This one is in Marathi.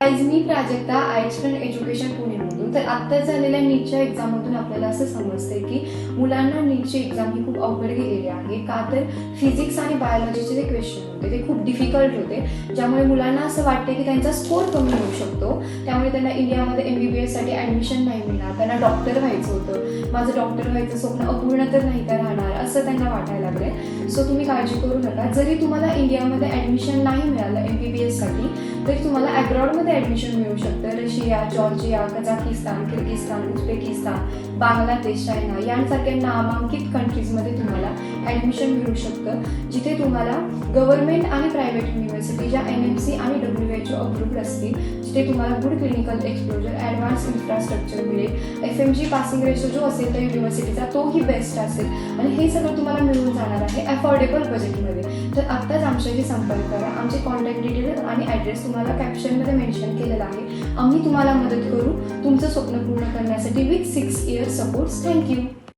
गाईज, मी प्राजक्ता आयएच फ्रेंड एज्युकेशन पुणेमधून. तर आत्ताच झालेल्या नीटच्या एक्झाममधून आपल्याला असं समजतंय की मुलांना नीटची एक्झाम ही खूप अवघड गेलेली आहे. का तर फिजिक्स आणि बायोलॉजीचे जे क्वेश्चन होते ते खूप डिफिकल्ट होते, ज्यामुळे मुलांना असं वाटते की त्यांचा स्कोर कमी होऊ शकतो. त्यामुळे त्यांना इंडियामध्ये MBBS साठी ॲडमिशन नाही मिळणार. त्यांना डॉक्टर व्हायचं होतं. माझं डॉक्टर व्हायचं स्वप्न अपूर्ण तर नाही का राहणार, असं त्यांना वाटायला लागले. सो तुम्ही काळजी करू नका. जरी तुम्हाला इंडियामध्ये ॲडमिशन नाही मिळालं MBBS साठी, तरी तुम्हाला अब्रॉडमध्ये ॲडमिशन मिळू शकतं. Russia, Georgia, Kazakhstan, Kyrgyzstan, Uzbekistan, Bangladesh, China यांसारख्या नामांकित कंट्रीजमध्ये तुम्हाला ॲडमिशन मिळू शकतं, जिथे तुम्हाला गव्हर्नमेंट आणि प्रायव्हेट युनिव्हर्सिटी ज्या NMC आणि WHO अप्रूव्ड असतील, जिथे तुम्हाला good clinical exposure, advance infrastructure मिळेल. FMG पासिंग रेशो जो असेल त्या युनिव्हर्सिटीचा तोही बेस्ट असेल आणि हे सगळं तुम्हाला मिळून जाणार आहे अफोर्डेबल बजेटमध्ये. तर आत्ताच आमच्याशी संपर्क करा. आमचे कॉन्टॅक्ट डिटेल आणि ॲड्रेस तुम्हाला कॅप्शनमध्ये मेन्शन केलेला आहे. आम्ही तुम्हाला मदत करू तुमचं स्वप्न पूर्ण करण्यासाठी विथ 6 years सपोर्ट्स. थँक्यू.